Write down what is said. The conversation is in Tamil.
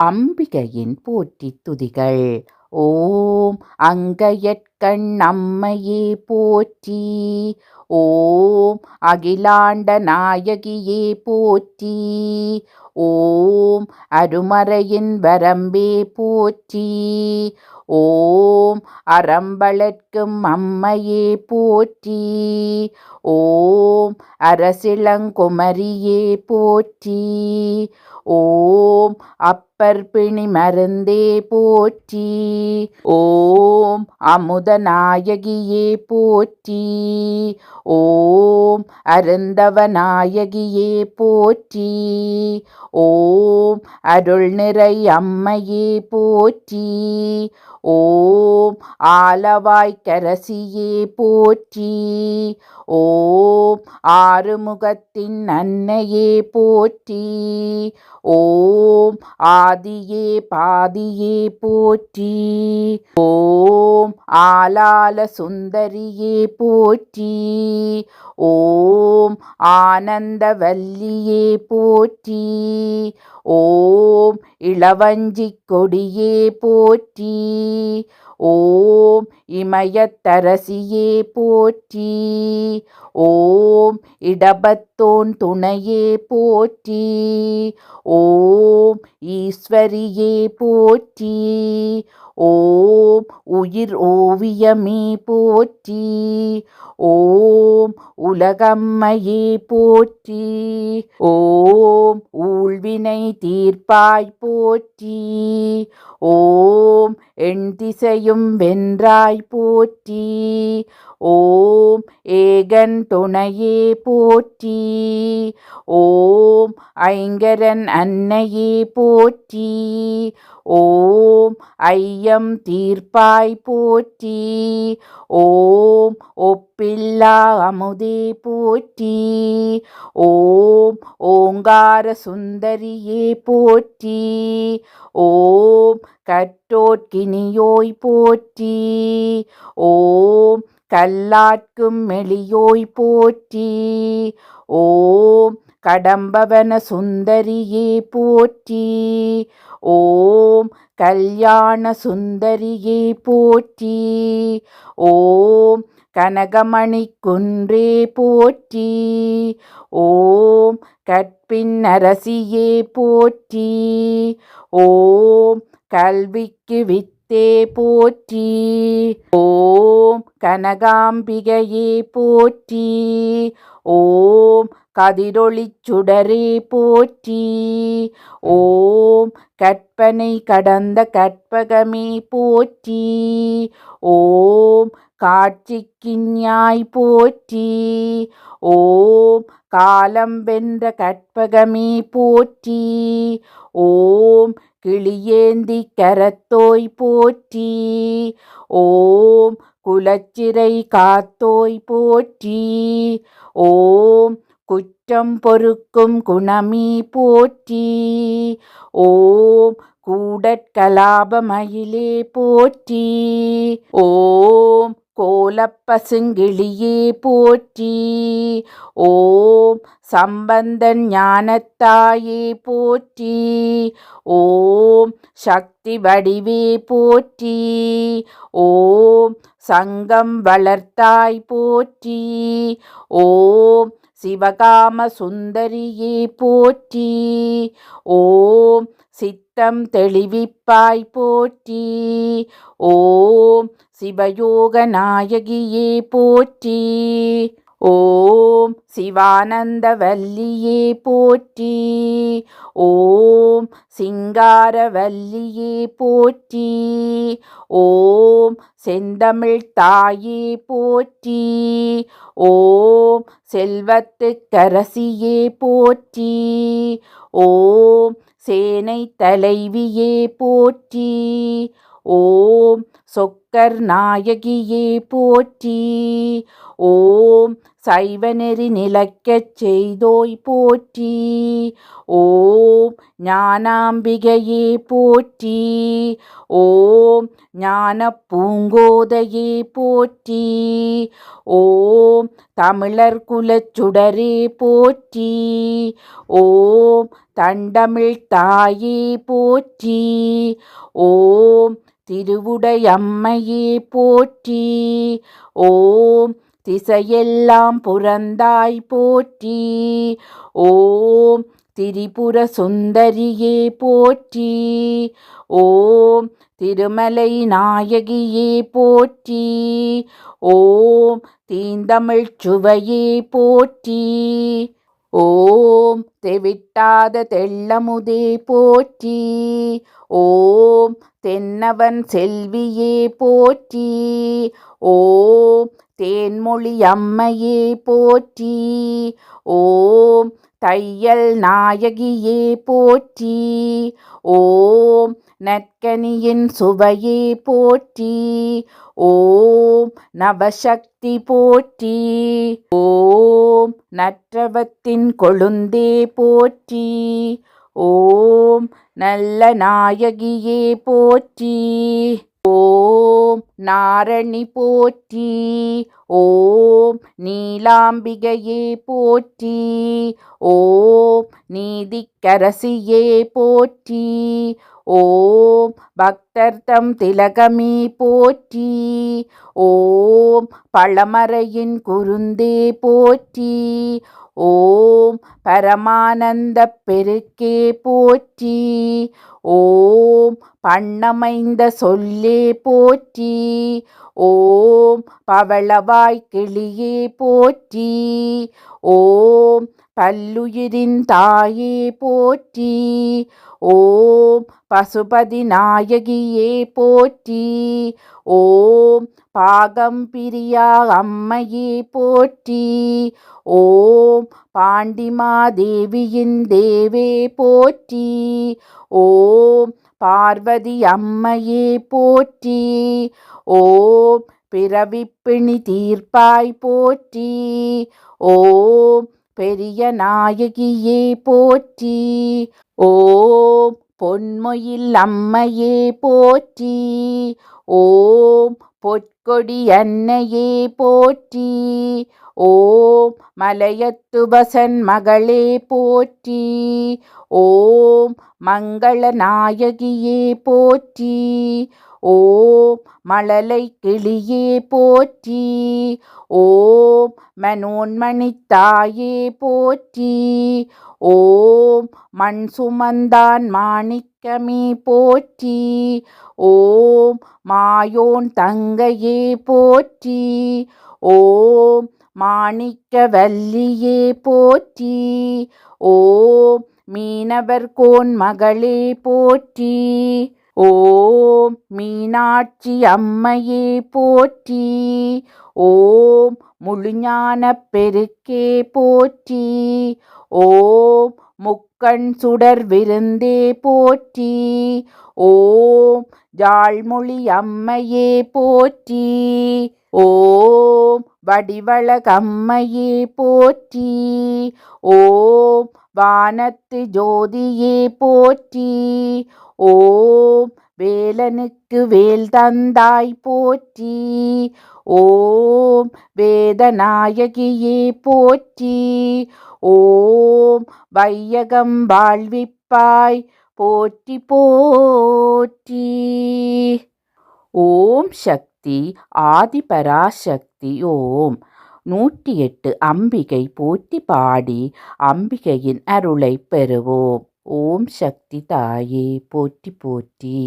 அம்பிகையின் போற்றித் துதிகள். ஓம் அங்கையற்கண்ணம்மையே போற்றி. ஓம் அகிலாண்ட நாயகியே போற்றி. ஓம் அருமறையின் வரம்பே போற்றி. ஓம் அறம்பளர்க்கும் அம்மையே போற்றி. ஓம் அரசிளங்குமரியே போற்றி. ஓம் அப்பர் பிணி மருந்தே போற்றி. ஓம் அமுதநாயகியே போற்றி. ஓம் அருந்தவநாயகியே போற்றி. ஓம் அருள்நிறை அம்மையே போற்றி. ஓம் ஆலவாய்க்கரசியே போற்றி. ஓம் ஆறுமுகத்தின் அன்னையே போற்றி. ஓம் ஆதியே பாதியே போற்றி. ஓம் ஆலால சுந்தரியே போற்றி. ஓம் ஆனந்தவல்லியே போற்றி. ஓம் இளவஞ்சிக் கொடியே போற்றி. ஓம் இமயத்தரசியே போற்றி. ஓம் இடபத்தோன் துணையே போற்றி. ஓம் ஈஸ்வரியே போற்றி. ஓம் உயிர் ஓவியமே போற்றி. ஓம் உலகம்மையே போற்றி. ஓம் ஊழ்வினை தீர்ப்பாய் போற்றி. ஓம் எண்திசையும் வென்றாய் போற்றி. ஓம் ஏகன் துணையே போற்றி. ஓம் ஐங்கரன் அன்னையே போற்றி. ஓம் ஐயம் தீர்ப்பாய் போற்றி. ஓம் ஒப்பில்லா அமுதே போற்றி. ஓம் ஓங்கார சுந்தரியே போற்றி. ஓம் கற்றோர்க்கினியோய் போற்றி. ஓம் கல்லாட்கும் மெளியோய் போற்றி. ஓம் கடம்பவன சுந்தரியே போற்றி. ஓம் கல்யாண சுந்தரியே போற்றி. ஓம் கனகமணி குன்றே போற்றி. ஓம் கற்பின் அரசியே போற்றி. ஓம் கல்விக்கு வித்தே போற்றி. ஓம் கனகாம்பிகையே போற்றி. ஓம் கதிரொளிச் சுடரே போற்றி. ஓம் கற்பனை கடந்த கற்பகமே போற்றி. ஓம் காட்சிக்கிஞாய் போற்றி. ஓம் காலம் வென்ற கற்பகமே போற்றி. ஓம் கிளியேந்தி கரத்தோய் போற்றி. ஓம் குலச்சிறை காத்தோய் போற்றி. ஓம் குற்றம் பொறுக்கும் குணமே போற்றி. ஓம் கூடற்கலாபமயிலே போற்றி. ஓம் கோலப்பசுங்கிளியே போற்றி. ஓம் சம்பந்தன் ஞானத்தாயே போற்றி. ஓம் சக்தி வடிவே போற்றி. ஓம் சங்கம் வளர்த்தாய் போற்றி. ஓம் சிவகாம சுந்தரியே போற்றி. ஓம் சித்தம் தெளிவிப்பாய் போற்றி. ஓம் சிவயோக நாயகியே போற்றி. ஓம் சிவானந்தவல்லியே போற்றி. ஓம் சிங்காரவல்லியே போற்றி. ஓம் செந்தமிழ் தாயே போற்றி. ஓம் செல்வத்துக்கரசியே போற்றி. ஓம் சேனை தலைவியே போற்றி. ஓம் சொக்கர் நாயகியே போற்றி. ஓம் சைவநெறி நிலைக்கச் செய்தோய் போற்றி. ஓம் ஞானாம்பிகையே போற்றி. ஓம் ஞானப் பூங்கோதையே போற்றி. ஓம் தமிழர் குலச் சுடரே போற்றி. ஓம் தண்டமிழ் தாயே போற்றி. ஓம் திருவுடையம்மையே போற்றி. ஓம் திசையெல்லாம் புரந்தாய் போற்றி. ஓம் திரிபுர சுந்தரியே போற்றி. ஓம் திருமலை நாயகியே போற்றி. ஓம் தீந்தமிழ்ச் சுவையே போற்றி. ஓம் தெவிட்டாத தெள்ளமுதே போற்றி. ஓம் தென்னவன் செல்வியே போற்றி. ஓம் தேன்மொழி அம்மையே போற்றி. ஓம் தையல் நாயகியே போற்றி. ஓம் நற்கனியின் சுவையே போற்றி. ஓம் நவசக்தி போற்றி. ஓம் நற்றவத்தின் கொழுந்தே போற்றி. ஓம் நல்ல நாயகியே போற்றி. ஓம் நாரணி போற்றி. ஓம் நீலாம்பிகையே போற்றி. ஓம் நீதிக்கரசியே போற்றி. ஓம் பக்தர்தம் திலகமே போற்றி. ஓம் பழமறையின் குருந்தே போற்றி. ஓம் பரமானந்தப் பெருக்கே போற்றி. ஓம் பண்ணமைந்த சொல்லே போற்றி. ஓம் பவளவாய் கிளியே போற்றி. ஓம் பல்லுயிரின் தாயே போற்றி. ஓம் பசுபதி நாயகியே போற்றி. ஓம் பாகம் பிரியா அம்மையே போற்றி. ஓம் பாண்டிமாதேவியின் தேவே போற்றி. ஓம் பார்வதி அம்மையே போற்றி. ஓம் பிறவிப்பிணி தீர்ப்பாய் போற்றி. ஓம் பெரிய நாயகியே போற்றி. ஓம் பொன்மொயில் அம்மையே போற்றி. ஓம் பொற்கொடி அன்னையே போற்றி. ஓம் மலையத்துவசன் மகளே போற்றி. ஓம் மங்கள நாயகியே போற்றி. ஓம் மழலை கிளியே போற்றி. ஓம் மனோன்மணித் தாயே போற்றி. ஓம் மண் சுமந்தான் மாணிக்கமே போற்றி. ஓம் மாயோன் தங்கையே போற்றி. ஓம் மாணிக்கவல்லியே போற்றி. ஓம் மீனவர்கோன் மகளே போற்றி. ஓம் மீனாட்சி அம்மையே போற்றி. ஓம் முழுஞானப் பெருக்கே போற்றி. ஓம் முக்கண் சுடர் விருந்தே போற்றி. ஓம் ஜாழ்மொழி அம்மையே போற்றி. ஓம் வடிவழகம்மையே போற்றி. ஓம் வானத்து ஜோதியே போற்றி. ஓம் வேலனுக்கு வேல் தந்தாய் போற்றி. ஓம் வேதநாயகியே போற்றி. ஓம் வையகம் வாழ்விப்பாய் போற்றி போற்றி. ஓம் சக்தி ஆதிபராசக்தி. ஓம் 108 அம்பிகை போற்றி பாடி அம்பிகையின் அருளை பெறுவோம். ஓம் சக்தி தாயே போற்றி போற்றி.